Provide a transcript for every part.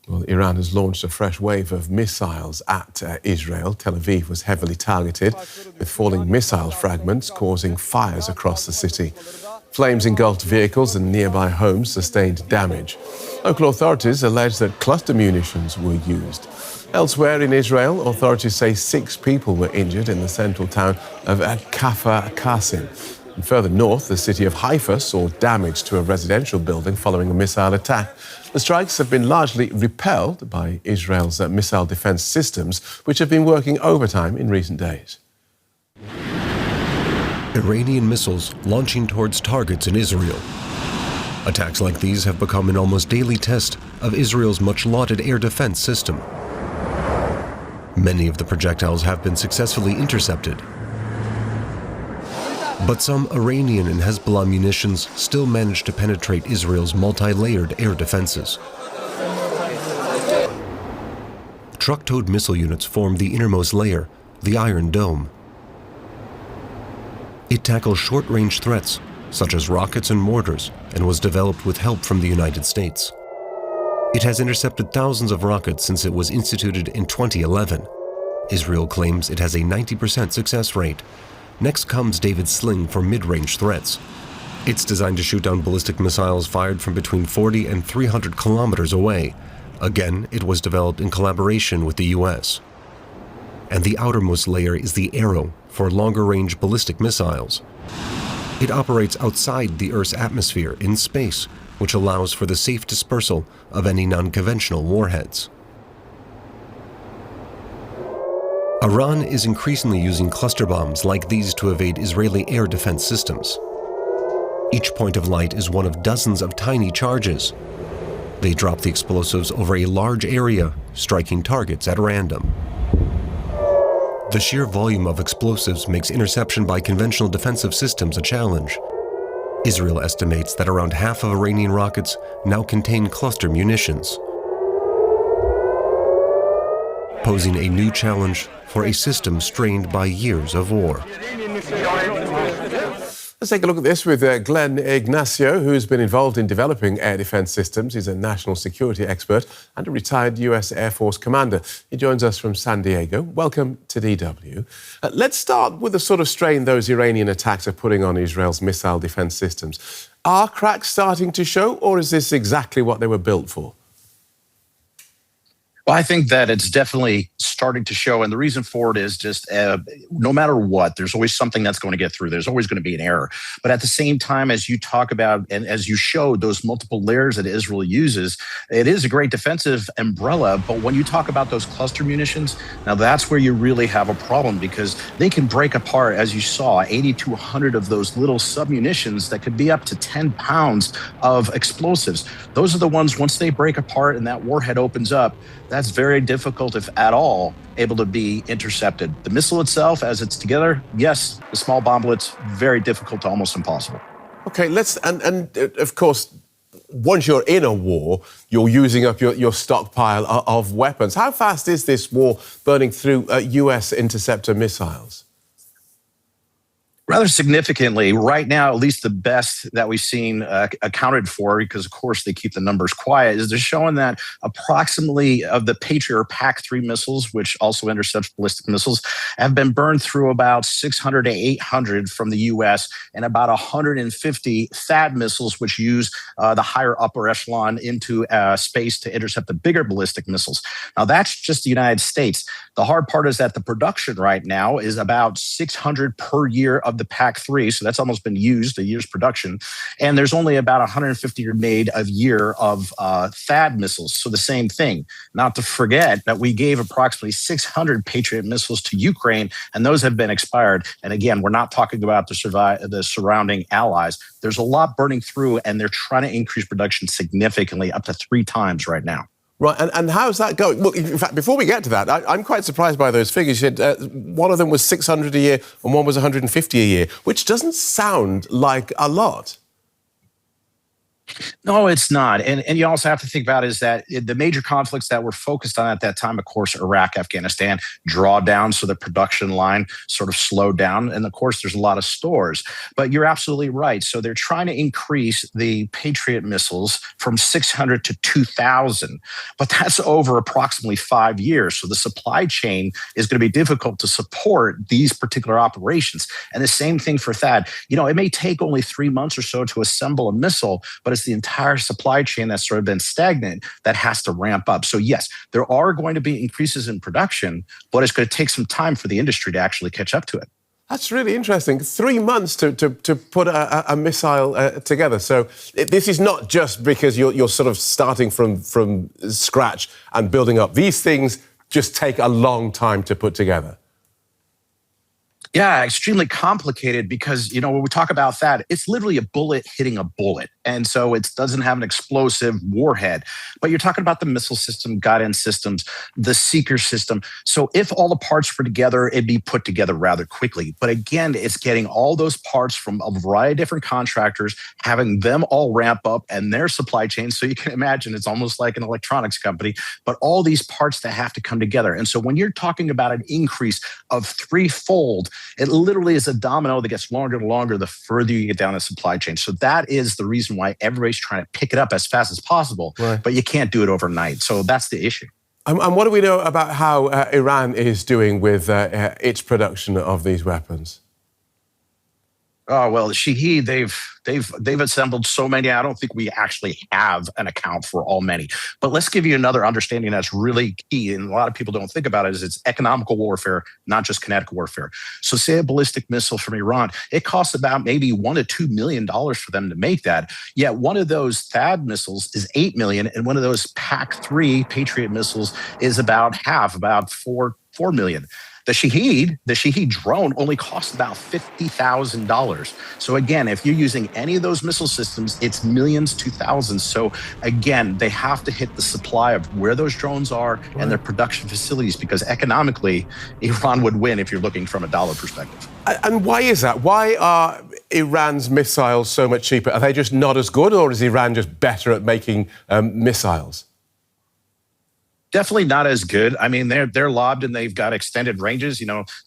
Well, Iran has launched a fresh wave of missiles at Israel. Tel Aviv was heavily targeted, with falling missile fragments causing fires across the city. Flames engulfed vehicles and nearby homes sustained damage. Local authorities allege that cluster munitions were used. Elsewhere in Israel, authorities say 6 people were injured in the central town of Kafr Qasim. And further north, the city of Haifa saw damage to a residential building following a missile attack. The strikes have been largely repelled by Israel's missile defense systems, which have been working overtime in recent days. Iranian missiles launching towards targets in Israel. Attacks like these have become an almost daily test of Israel's much-lauded air defense system. Many of the projectiles have been successfully intercepted. But some Iranian and Hezbollah munitions still manage to penetrate Israel's multi-layered air defenses. Truck-towed missile units form the innermost layer, the Iron Dome. It tackles short-range threats, such as rockets and mortars, and was developed with help from the United States. It has intercepted thousands of rockets since it was instituted in 2011. Israel claims it has a 90% success rate. Next comes David's Sling for mid-range threats. It's designed to shoot down ballistic missiles fired from between 40 and 300 kilometers away. Again, it was developed in collaboration with the US. And the outermost layer is the Arrow for longer-range ballistic missiles. It operates outside the Earth's atmosphere in space, which allows for the safe dispersal of any non-conventional warheads. Iran is increasingly using cluster bombs like these to evade Israeli air defense systems. Each point of light is one of dozens of tiny charges. They drop the explosives over a large area, striking targets at random. The sheer volume of explosives makes interception by conventional defensive systems a challenge. Israel estimates that around half of Iranian rockets now contain cluster munitions, posing a new challenge for a system strained by years of war. Let's take a look at this with Glenn Ignazio, who's been involved in developing air defense systems. He's a national security expert and a retired US Air Force commander. He joins us from San Diego. Welcome to DW. Let's start with the sort of strain those Iranian attacks are putting on Israel's missile defense systems. Are cracks starting to show, or is this exactly what they were built for? Well, I think that it's definitely starting to show. And the reason for it is just no matter what, there's always something that's going to get through. There's always going to be an error. But at the same time, as you talk about and as you showed those multiple layers that Israel uses, it is a great defensive umbrella. But when you talk about those cluster munitions, now that's where you really have a problem, because they can break apart, as you saw, 80 to 100 of those little submunitions that could be up to 10 pounds of explosives. Those are the ones, once they break apart and that warhead opens up, that's very difficult, if at all, able to be intercepted. The missile itself, as it's together, yes, the small bomblets, very difficult to almost impossible. Okay, and of course, once you're in a war, you're using up your stockpile of weapons. How fast is this war burning through US interceptor missiles? Rather significantly, right now, at least the best that we've seen accounted for, because of course they keep the numbers quiet, is they're showing that approximately of the Patriot or PAC-3 missiles, which also intercept ballistic missiles, have been burned through about 600 to 800 from the U.S. and about 150 THAAD missiles, which use the higher upper echelon into space to intercept the bigger ballistic missiles. Now, that's just the United States. The hard part is that the production right now is about 600 per year of the PAC-3, so that's almost been used, a year's production. And there's only about 150 made a year of THAAD missiles, so the same thing. Not to forget that we gave approximately 600 Patriot missiles to Ukraine, and those have been expired. And again, we're not talking about the surrounding allies. There's a lot burning through, and they're trying to increase production significantly, up to 3 times right now. Right, and how's that going? Well, in fact, before we get to that, I'm quite surprised by those figures. You said one of them was 600 a year and one was 150 a year, which doesn't sound like a lot. No, it's not. And you also have to think about is that the major conflicts that were focused on at that time, of course, Iraq, Afghanistan, draw down. So the production line sort of slowed down. And of course, there's a lot of stores. But you're absolutely right. So they're trying to increase the Patriot missiles from 600 to 2,000. But that's over approximately 5 years. So the supply chain is going to be difficult to support these particular operations. And the same thing for THAAD. It may take only 3 months or so to assemble a missile, but it's the entire supply chain that's sort of been stagnant that has to ramp up. So yes, there are going to be increases in production, but it's going to take some time for the industry to actually catch up to it. That's really interesting. 3 months to put a missile together. So this is not just because you're sort of starting from scratch and building up. These things just take a long time to put together. Yeah, extremely complicated because, when we talk about that, it's literally a bullet hitting a bullet. And so it doesn't have an explosive warhead. But you're talking about the missile system, guidance systems, the seeker system. So if all the parts were together, it'd be put together rather quickly. But again, it's getting all those parts from a variety of different contractors, having them all ramp up and their supply chain. So you can imagine it's almost like an electronics company, but all these parts that have to come together. And so when you're talking about an increase of threefold, it literally is a domino that gets longer and longer the further you get down the supply chain. So that is the reason why everybody's trying to pick it up as fast as possible, right. But you can't do it overnight. So that's the issue. And what do we know about how Iran is doing with its production of these weapons? Oh, well, Shaheed, they've assembled so many. I don't think we actually have an account for all many. But let's give you another understanding that's really key, and a lot of people don't think about it, is it's economical warfare, not just kinetic warfare. So say a ballistic missile from Iran, it costs about maybe $1 to $2 million for them to make that. Yet one of those THAAD missiles is $8 million, and one of those PAC-3 Patriot missiles is about half, about $4 million. The Shaheed drone only costs about $50,000. So again, if you're using any of those missile systems, it's millions to thousands. So again, they have to hit the supply of where those drones are and their production facilities, because economically, Iran would win if you're looking from a dollar perspective. And why is that? Why are Iran's missiles so much cheaper? Are they just not as good, or is Iran just better at making missiles? Definitely not as good. I mean, they're lobbed and they've got extended ranges.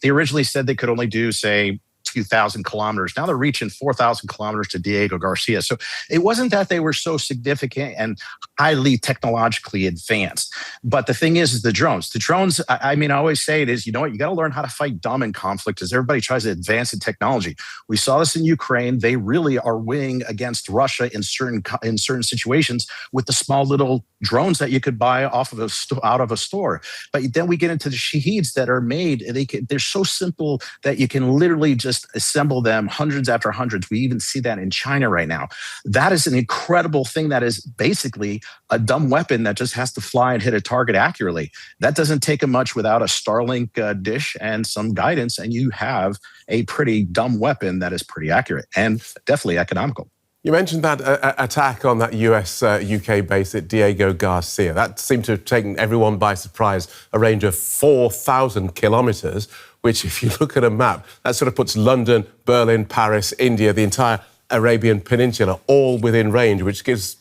They originally said they could only do, say, 2,000 kilometers. Now they're reaching 4,000 kilometers to Diego Garcia. So it wasn't that they were so significant and highly technologically advanced. But the thing is the drones. The drones, I always say it is, you got to learn how to fight dumb in conflict as everybody tries to advance in technology. We saw this in Ukraine. They really are winning against Russia in certain situations with the small little drones that you could buy out of a store. But then we get into the Shaheeds that are made. They're so simple that you can literally just assemble them hundreds after hundreds. We even see that in China right now. That is an incredible thing. That is basically a dumb weapon that just has to fly and hit a target accurately. That doesn't take much without a Starlink dish and some guidance, and you have a pretty dumb weapon that is pretty accurate and definitely economical. You mentioned that attack on that US-UK base at Diego Garcia. That seemed to have taken everyone by surprise, a range of 4,000 kilometres, which, if you look at a map, that sort of puts London, Berlin, Paris, India, the entire Arabian Peninsula, all within range, which gives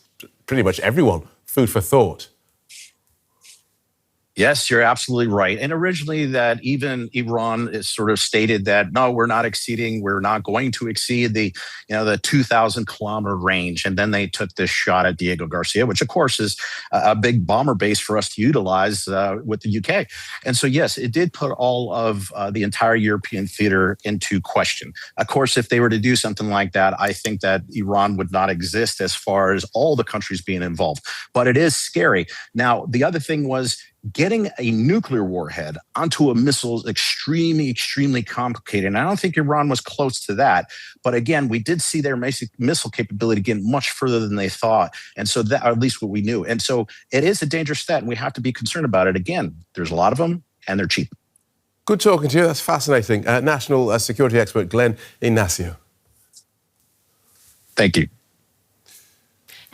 pretty much everyone food for thought. Yes, you're absolutely right. And originally that even Iran is sort of stated that, no, we're not going to exceed the 2,000 kilometer range. And then they took this shot at Diego Garcia, which of course is a big bomber base for us to utilize with the UK. And so, yes, it did put all of the entire European theater into question. Of course, if they were to do something like that, I think that Iran would not exist as far as all the countries being involved. But it is scary. Now, the other thing was, getting a nuclear warhead onto a missile is extremely, extremely complicated. And I don't think Iran was close to that. But again, we did see their missile capability get much further than they thought. And so that, or at least what we knew. And so it is a dangerous threat, and we have to be concerned about it. Again, there's a lot of them, and they're cheap. Good talking to you. That's fascinating. National security expert Glenn Ignazio. Thank you.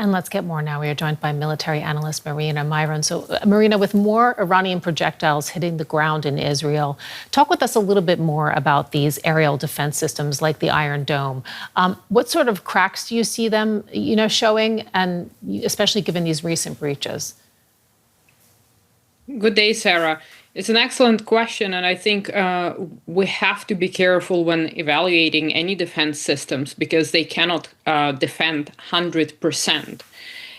And let's get more now. We are joined by military analyst Marina Miron. So, Marina, with more Iranian projectiles hitting the ground in Israel, talk with us a little bit more about these aerial defense systems like the Iron Dome. What sort of cracks do you see them, showing, and especially given these recent breaches? Good day, Sarah. It's an excellent question, and I think we have to be careful when evaluating any defense systems because they cannot defend 100%.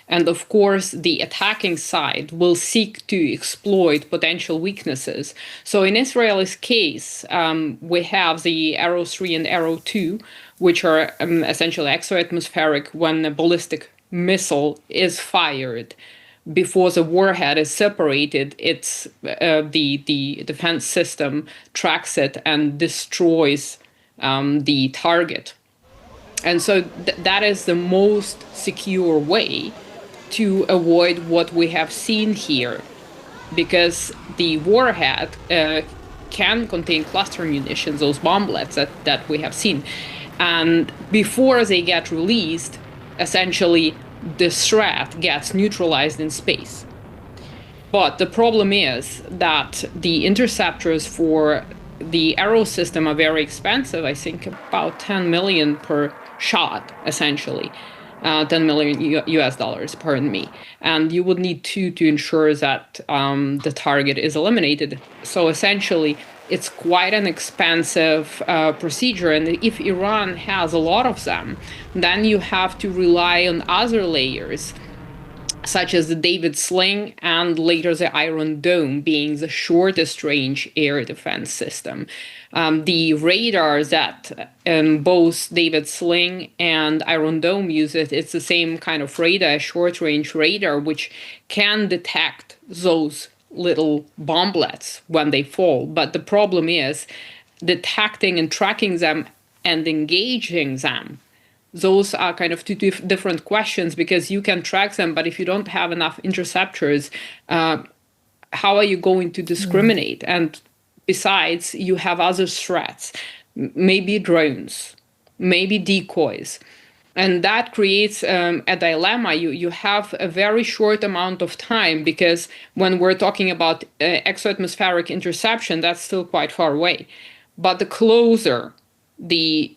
And of course, the attacking side will seek to exploit potential weaknesses. So in Israel's case, we have the Arrow 3 and Arrow 2, which are essentially exoatmospheric when a ballistic missile is fired. Before the warhead is separated, it's the defense system tracks it and destroys the target. And so that is the most secure way to avoid what we have seen here, because the warhead can contain cluster munitions, those bomblets that we have seen. And before they get released, essentially, the threat gets neutralized in space. But the problem is that the interceptors for the Arrow system are very expensive. I think about 10 million per shot, essentially. 10 million US dollars, pardon me. And you would need two to ensure that the target is eliminated. So essentially, it's quite an expensive procedure. And if Iran has a lot of them, then you have to rely on other layers, such as the David Sling and later the Iron Dome being the shortest range air defense system. The radar that both David Sling and Iron Dome use, it's the same kind of radar, short range radar, which can detect those little bomblets when they fall. But the problem is detecting and tracking them and engaging them. Those are kind of two different questions, because you can track them, but if you don't have enough interceptors, how are you going to discriminate? And besides, you have other threats, maybe drones, maybe decoys. And that creates a dilemma. You have a very short amount of time, because when we're talking about exoatmospheric interception, that's still quite far away. But the closer the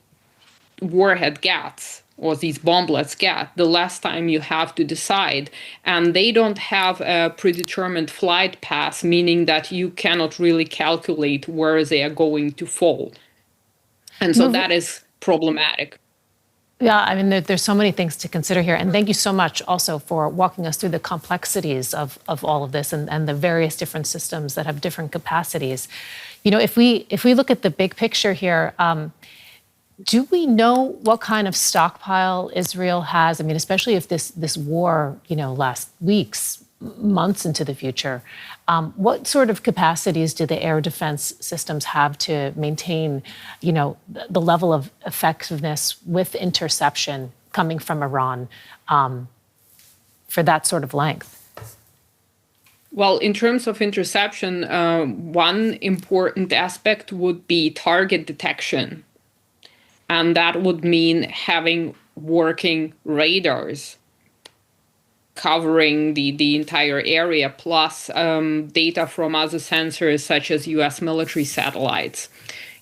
warhead gets, or these bomblets get, the less time you have to decide. And they don't have a predetermined flight path, meaning that you cannot really calculate where they are going to fall. And so that is problematic. Yeah, I mean, there's so many things to consider here. And thank you so much also for walking us through the complexities of all of this and the various different systems that have different capacities. If we look at the big picture here, do we know what kind of stockpile Israel has? I mean, especially if this war, lasts weeks, months into the future, what sort of capacities do the air defense systems have to maintain, the level of effectiveness with interception coming from Iran for that sort of length? Well, in terms of interception, one important aspect would be target detection. And that would mean having working radars covering the entire area, plus data from other sensors such as US military satellites,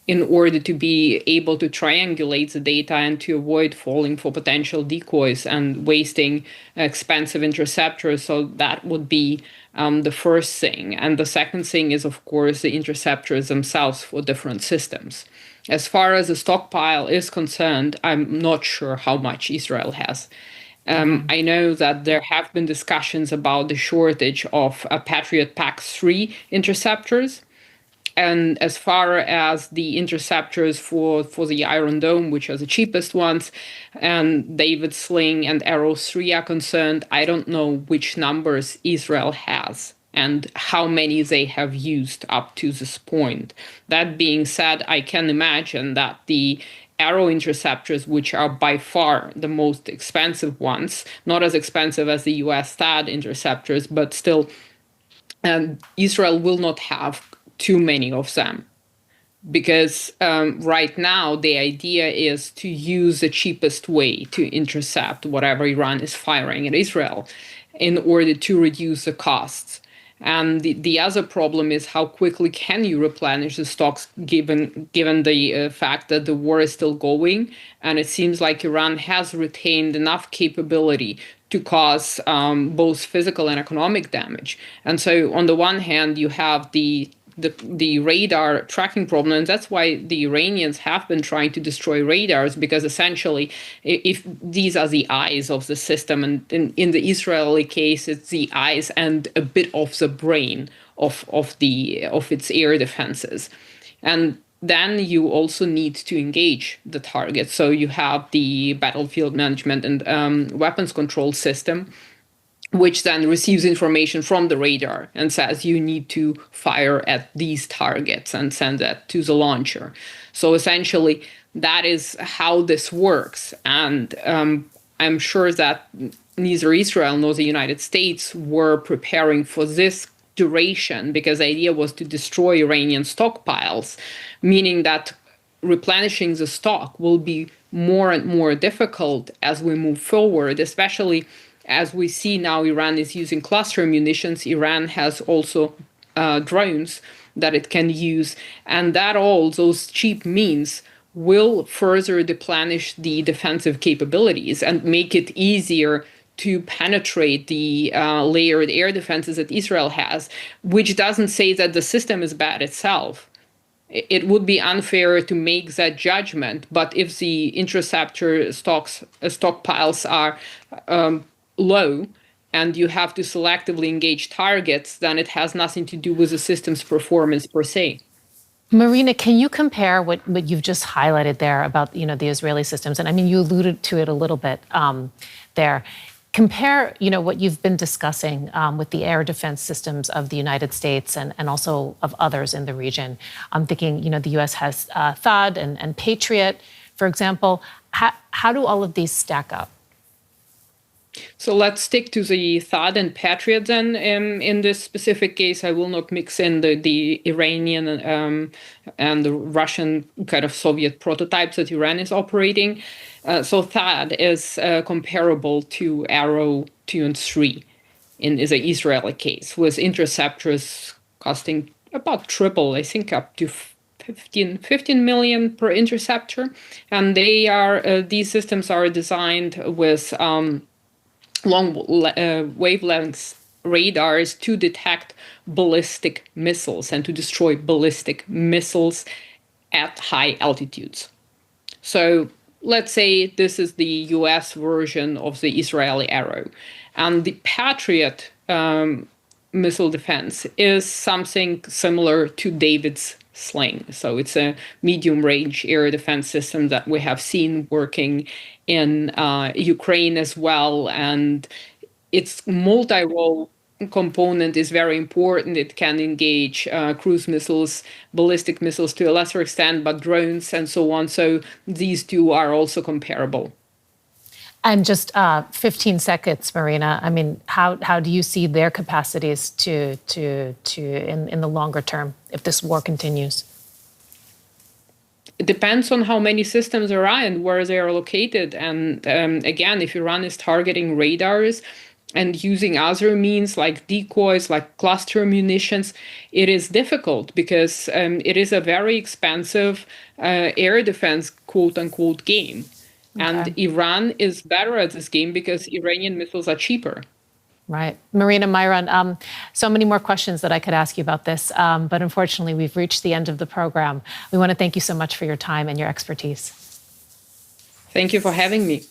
in order to be able to triangulate the data and to avoid falling for potential decoys and wasting expensive interceptors. So that would be the first thing. And the second thing is, of course, the interceptors themselves for different systems. As far as the stockpile is concerned, I'm not sure how much Israel has. I know that there have been discussions about the shortage of Patriot PAC-3 interceptors. And as far as the interceptors for the Iron Dome, which are the cheapest ones, and David Sling and Arrow 3 are concerned, I don't know which numbers Israel has and how many they have used up to this point. That being said, I can imagine that the Arrow interceptors, which are by far the most expensive ones, not as expensive as the US THAAD interceptors, but still, Israel will not have too many of them. because right now the idea is to use the cheapest way to intercept whatever Iran is firing at Israel in order to reduce the costs. And the other problem is how quickly can you replenish the stocks given the fact that the war is still going, and it seems like Iran has retained enough capability to cause both physical and economic damage. And so on the one hand, you have the radar tracking problem, and that's why the Iranians have been trying to destroy radars, because essentially, if these are the eyes of the system, and in the Israeli case, it's the eyes and a bit of the brain of its air defenses, and then you also need to engage the target. So you have the battlefield management and weapons control system, which then receives information from the radar and says you need to fire at these targets and send that to the launcher. So essentially, that is how this works. And I'm sure that neither Israel nor the United States were preparing for this duration, because the idea was to destroy Iranian stockpiles, meaning that replenishing the stock will be more and more difficult as we move forward, especially as we see now Iran is using cluster munitions. Iran has also drones that it can use, and that all those cheap means will further deplenish the defensive capabilities and make it easier to penetrate the layered air defenses that Israel has, which doesn't say that the system is bad itself. It would be unfair to make that judgment, but if the interceptor stockpiles are low and you have to selectively engage targets, then it has nothing to do with the system's performance per se. Marina, can you compare what you've just highlighted there about the Israeli systems? And I mean, you alluded to it a little bit there. Compare what you've been discussing with the air defense systems of the United States and also of others in the region. I'm thinking the U.S. has THAAD and Patriot, for example. How do all of these stack up? So let's stick to the THAAD and Patriot then. In this specific case, I will not mix in the Iranian and the Russian kind of Soviet prototypes that Iran is operating. So THAAD is comparable to Arrow 2 and 3 in the Israeli case, with interceptors costing about triple, I think up to 15 million per interceptor. And these systems are designed with long wavelengths radars to detect ballistic missiles and to destroy ballistic missiles at high altitudes. So let's say this is the US version of the Israeli Arrow. And the Patriot missile defense is something similar to David's Sling. So it's a medium-range air defense system that we have seen working in Ukraine as well. And its multi-role component is very important. It can engage cruise missiles, ballistic missiles to a lesser extent, but drones and so on. So these two are also comparable. And just 15 seconds, Marina. I mean, how do you see their capacities to in the longer term if this war continues? It depends on how many systems there are and where they are located. And again, if Iran is targeting radars and using other means like decoys, like cluster munitions, it is difficult because it is a very expensive air defense, quote unquote, game. Okay. And Iran is better at this game because Iranian missiles are cheaper. Right. Marina Miron, so many more questions that I could ask you about this, but unfortunately we've reached the end of the program. We want to thank you so much for your time and your expertise. Thank you for having me.